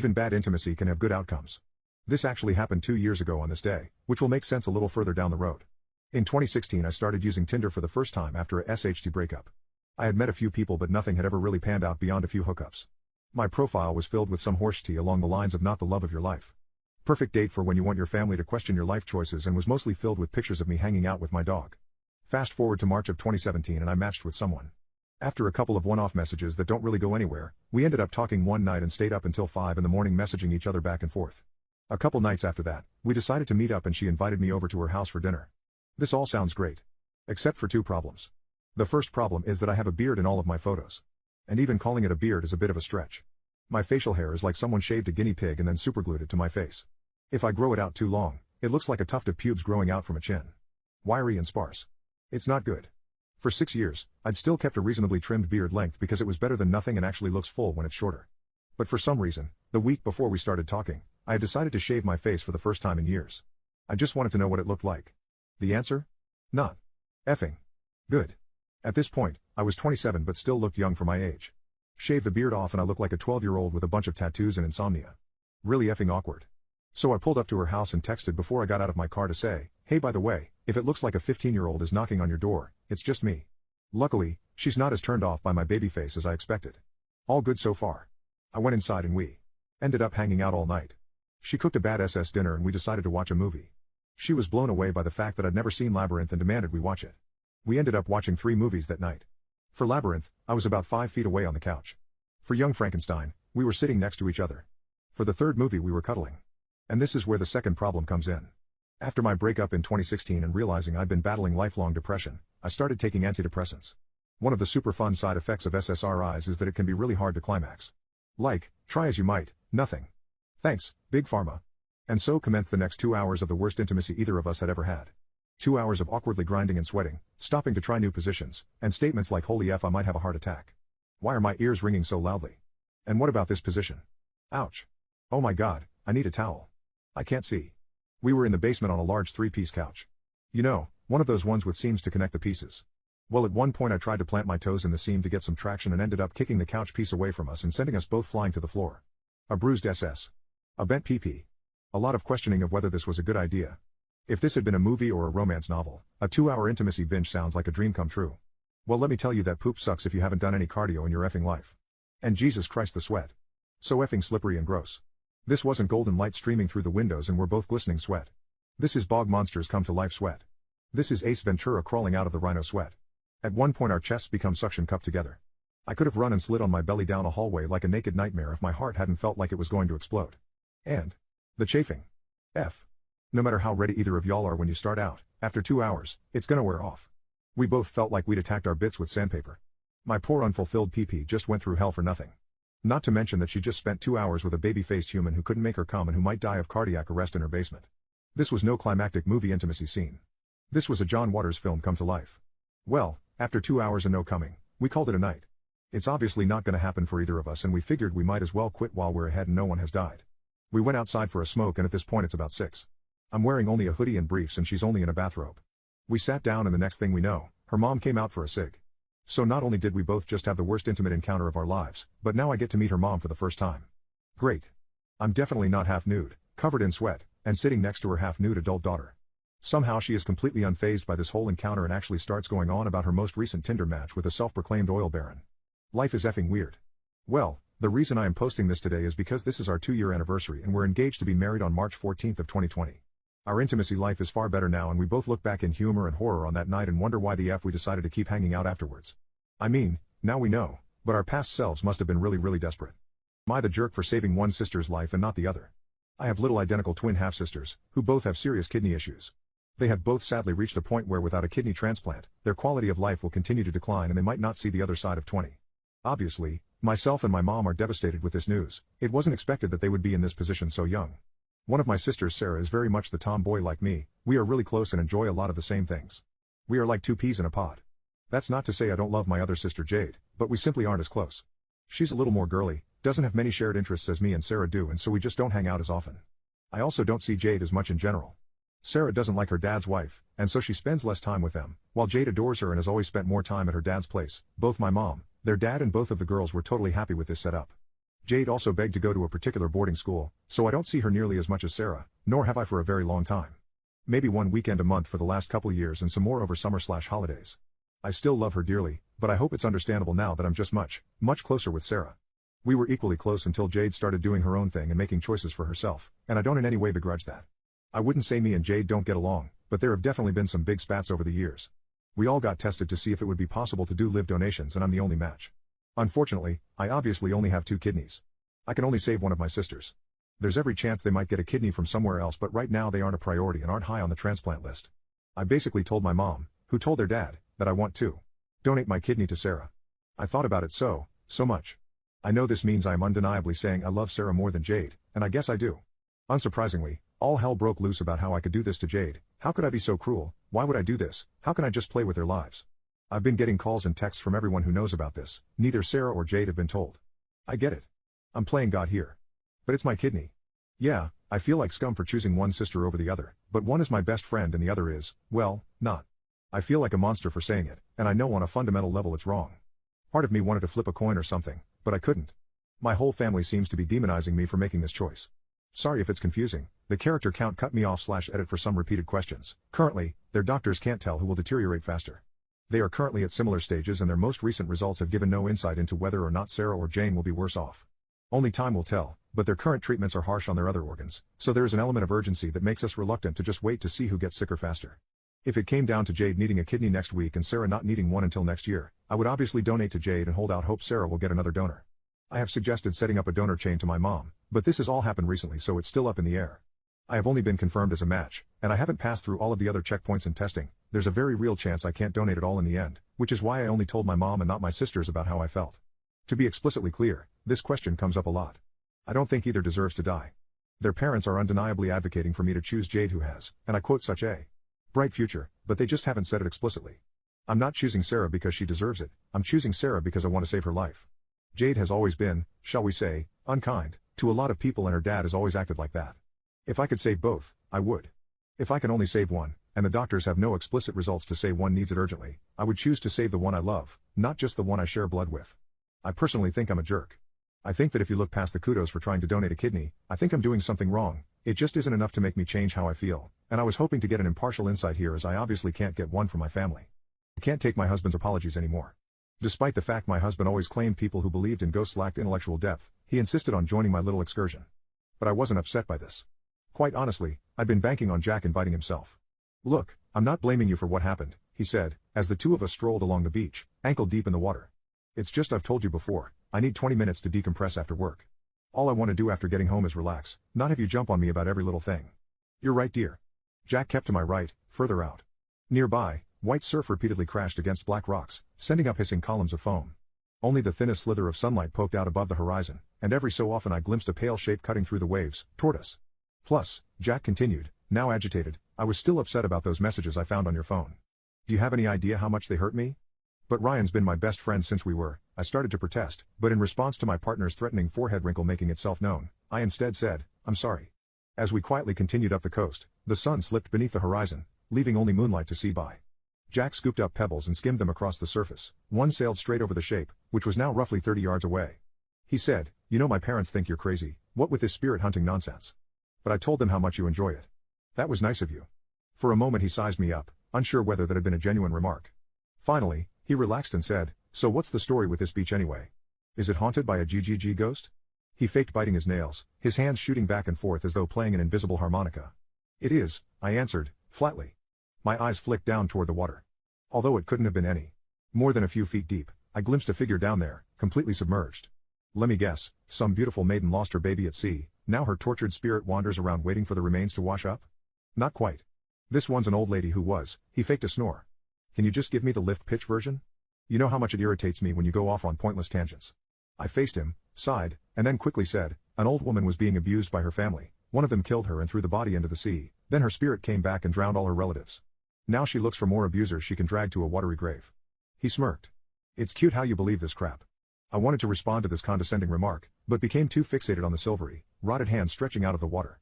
Even bad intimacy can have good outcomes. This actually happened 2 years ago on this day, which will make sense a little further down the road. In 2016 I started using Tinder for the first time after a SHT breakup. I had met a few people but nothing had ever really panned out beyond a few hookups. My profile was filled with some horseshit along the lines of not the love of your life. Perfect date for when you want your family to question your life choices, and was mostly filled with pictures of me hanging out with my dog. Fast forward to March of 2017 and I matched with someone. After a couple of one-off messages that don't really go anywhere, we ended up talking one night and stayed up until 5 in the morning messaging each other back and forth. A couple nights after that, we decided to meet up and she invited me over to her house for dinner. This all sounds great. Except for 2 problems. The first problem is that I have a beard in all of my photos. And even calling it a beard is a bit of a stretch. My facial hair is like someone shaved a guinea pig and then superglued it to my face. If I grow it out too long, it looks like a tuft of pubes growing out from a chin. Wiry and sparse. It's not good. For 6 years, I'd still kept a reasonably trimmed beard length because it was better than nothing and actually looks full when it's shorter. But for some reason, the week before we started talking, I had decided to shave my face for the first time in years. I just wanted to know what it looked like. The answer? Not effing good. At this point, I was 27 but still looked young for my age. Shave the beard off and I look like a 12-year-old with a bunch of tattoos and insomnia. Really effing awkward. So I pulled up to her house and texted before I got out of my car to say, hey, by the way, if it looks like a 15-year-old is knocking on your door, it's just me. Luckily, she's not as turned off by my baby face as I expected. All good so far. I went inside and we ended up hanging out all night. She cooked a bad SS dinner and we decided to watch a movie. She was blown away by the fact that I'd never seen Labyrinth and demanded we watch it. We ended up watching 3 movies that night. For Labyrinth, I was about 5 feet away on the couch. For Young Frankenstein, we were sitting next to each other. For the third movie we were cuddling. And this is where the second problem comes in. After my breakup in 2016 and realizing I'd been battling lifelong depression, I started taking antidepressants. One of the super fun side effects of SSRIs is that it can be really hard to climax. Like, try as you might, nothing. Thanks, Big Pharma. And so commenced the next 2 hours of the worst intimacy either of us had ever had. 2 hours of awkwardly grinding and sweating, stopping to try new positions, and statements like holy F I might have a heart attack. Why are my ears ringing so loudly? And what about this position? Ouch. Oh my god, I need a towel. I can't see. We were in the basement on a large 3-piece couch. You know, one of those ones with seams to connect the pieces. Well, at one point I tried to plant my toes in the seam to get some traction and ended up kicking the couch piece away from us and sending us both flying to the floor. A bruised SS. A bent PP. A lot of questioning of whether this was a good idea. If this had been a movie or a romance novel, a 2-hour intimacy binge sounds like a dream come true. Well, let me tell you that poop sucks if you haven't done any cardio in your effing life. And Jesus Christ, the sweat. So effing slippery and gross. This wasn't golden light streaming through the windows and we're both glistening sweat. This is bog monsters come to life sweat. This is Ace Ventura crawling out of the rhino sweat. At one point our chests become suction cupped together. I could have run and slid on my belly down a hallway like a naked nightmare if my heart hadn't felt like it was going to explode. And the chafing. F. No matter how ready either of y'all are when you start out, after 2 hours, it's gonna wear off. We both felt like we'd attacked our bits with sandpaper. My poor unfulfilled PP just went through hell for nothing. Not to mention that she just spent 2 hours with a baby-faced human who couldn't make her come and who might die of cardiac arrest in her basement. This was no climactic movie intimacy scene. This was a John Waters film come to life. Well, after 2 hours and no coming, we called it a night. It's obviously not gonna happen for either of us and we figured we might as well quit while we're ahead and no one has died. We went outside for a smoke and at this point it's about 6. I'm wearing only a hoodie and briefs and she's only in a bathrobe. We sat down and the next thing we know, her mom came out for a cig. So not only did we both just have the worst intimate encounter of our lives, but now I get to meet her mom for the first time. Great. I'm definitely not half nude, covered in sweat, and sitting next to her half nude adult daughter. Somehow she is completely unfazed by this whole encounter and actually starts going on about her most recent Tinder match with a self-proclaimed oil baron. Life is effing weird. Well, the reason I am posting this today is because this is our 2-year anniversary and we're engaged to be married on March 14th of 2020. Our intimacy life is far better now and we both look back in humor and horror on that night and wonder why the F we decided to keep hanging out afterwards. I mean, now we know, but our past selves must have been really desperate. Am I the jerk for saving one sister's life and not the other? I have little identical twin half-sisters, who both have serious kidney issues. They have both sadly reached a point where without a kidney transplant, their quality of life will continue to decline and they might not see the other side of 20. Obviously, myself and my mom are devastated with this news. It wasn't expected that they would be in this position so young. One of my sisters, Sarah, is very much the tomboy like me. We are really close and enjoy a lot of the same things. We are like 2 peas in a pod. That's not to say I don't love my other sister Jade, but we simply aren't as close. She's a little more girly, doesn't have many shared interests as me and Sarah do, and so we just don't hang out as often. I also don't see Jade as much in general. Sarah doesn't like her dad's wife, and so she spends less time with them, while Jade adores her and has always spent more time at her dad's place. Both my mom, their dad and both of the girls were totally happy with this setup. Jade also begged to go to a particular boarding school, so I don't see her nearly as much as Sarah, nor have I for a very long time. Maybe one weekend a month for the last couple years and some more over summer/holidays. I still love her dearly, but I hope it's understandable now that I'm just much closer with Sarah. We were equally close until Jade started doing her own thing and making choices for herself, and I don't in any way begrudge that. I wouldn't say me and Jade don't get along, but there have definitely been some big spats over the years. We all got tested to see if it would be possible to do live donations, and I'm the only match. Unfortunately, I obviously only have 2 kidneys. I can only save one of my sisters. There's every chance they might get a kidney from somewhere else, but right now they aren't a priority and aren't high on the transplant list. I basically told my mom, who told their dad, that I want to donate my kidney to Sarah. I thought about it so much. I know this means I am undeniably saying I love Sarah more than Jade, and I guess I do. Unsurprisingly, all hell broke loose about how I could do this to Jade. How could I be so cruel? Why would I do this? How can I just play with their lives? I've been getting calls and texts from everyone who knows about this. Neither Sarah or Jade have been told. I get it. I'm playing God here. But it's my kidney. Yeah, I feel like scum for choosing one sister over the other, but one is my best friend and the other is, well, not. I feel like a monster for saying it, and I know on a fundamental level it's wrong. Part of me wanted to flip a coin or something, but I couldn't. My whole family seems to be demonizing me for making this choice. Sorry if it's confusing. The character count cut me off/edit for some repeated questions. Currently, their doctors can't tell who will deteriorate faster. They are currently at similar stages and their most recent results have given no insight into whether or not Sarah or Jane will be worse off. Only time will tell, but their current treatments are harsh on their other organs, so there is an element of urgency that makes us reluctant to just wait to see who gets sicker faster. If it came down to Jade needing a kidney next week and Sarah not needing one until next year, I would obviously donate to Jade and hold out hope Sarah will get another donor. I have suggested setting up a donor chain to my mom, but this has all happened recently, so it's still up in the air. I have only been confirmed as a match, and I haven't passed through all of the other checkpoints and testing. There's a very real chance I can't donate at all in the end, which is why I only told my mom and not my sisters about how I felt. To be explicitly clear, this question comes up a lot. I don't think either deserves to die. Their parents are undeniably advocating for me to choose Jade, who has, and I quote, such a bright future, but they just haven't said it explicitly. I'm not choosing Sarah because she deserves it, I'm choosing Sarah because I want to save her life. Jade has always been, shall we say, unkind to a lot of people, and her dad has always acted like that. If I could save both, I would. If I can only save one, and the doctors have no explicit results to say one needs it urgently, I would choose to save the one I love, not just the one I share blood with. I personally think I'm a jerk. I think that if you look past the kudos for trying to donate a kidney, I think I'm doing something wrong. It just isn't enough to make me change how I feel, and I was hoping to get an impartial insight here, as I obviously can't get one from my family. I can't take my husband's apologies anymore. Despite the fact my husband always claimed people who believed in ghosts lacked intellectual depth, he insisted on joining my little excursion. But I wasn't upset by this. Quite honestly, I'd been banking on Jack inviting himself. Look, I'm not blaming you for what happened, he said, as the two of us strolled along the beach, ankle deep in the water. It's just I've told you before, I need 20 minutes to decompress after work. All I want to do after getting home is relax, not have you jump on me about every little thing. You're right, dear. Jack kept to my right, further out. Nearby, white surf repeatedly crashed against black rocks, sending up hissing columns of foam. Only the thinnest slither of sunlight poked out above the horizon, and every so often I glimpsed a pale shape cutting through the waves, toward us. Plus, Jack continued, now agitated, I was still upset about those messages I found on your phone. Do you have any idea how much they hurt me? But Ryan's been my best friend since we were. I started to protest, but in response to my partner's threatening forehead wrinkle making itself known, I instead said, I'm sorry. As we quietly continued up the coast, the sun slipped beneath the horizon, leaving only moonlight to see by. Jack scooped up pebbles and skimmed them across the surface. One sailed straight over the shape, which was now roughly 30 yards away. He said, you know, my parents think you're crazy, what with this spirit hunting nonsense. But I told them how much you enjoy it. That was nice of you. For a moment he sized me up, unsure whether that had been a genuine remark. Finally, he relaxed and said, so what's the story with this beach anyway? Is it haunted by a GGG ghost? He faked biting his nails, his hands shooting back and forth as though playing an invisible harmonica. It is, I answered, flatly. My eyes flicked down toward the water. Although it couldn't have been any more than a few feet deep, I glimpsed a figure down there, completely submerged. Let me guess, some beautiful maiden lost her baby at sea, now her tortured spirit wanders around waiting for the remains to wash up? Not quite. This one's an old lady who was, he faked a snore. Can you just give me the lift pitch version? You know how much it irritates me when you go off on pointless tangents. I faced him, sighed, and then quickly said, an old woman was being abused by her family, one of them killed her and threw the body into the sea, then her spirit came back and drowned all her relatives. Now she looks for more abusers she can drag to a watery grave. He smirked. It's cute how you believe this crap. I wanted to respond to this condescending remark, but became too fixated on the silvery, rotted hand stretching out of the water.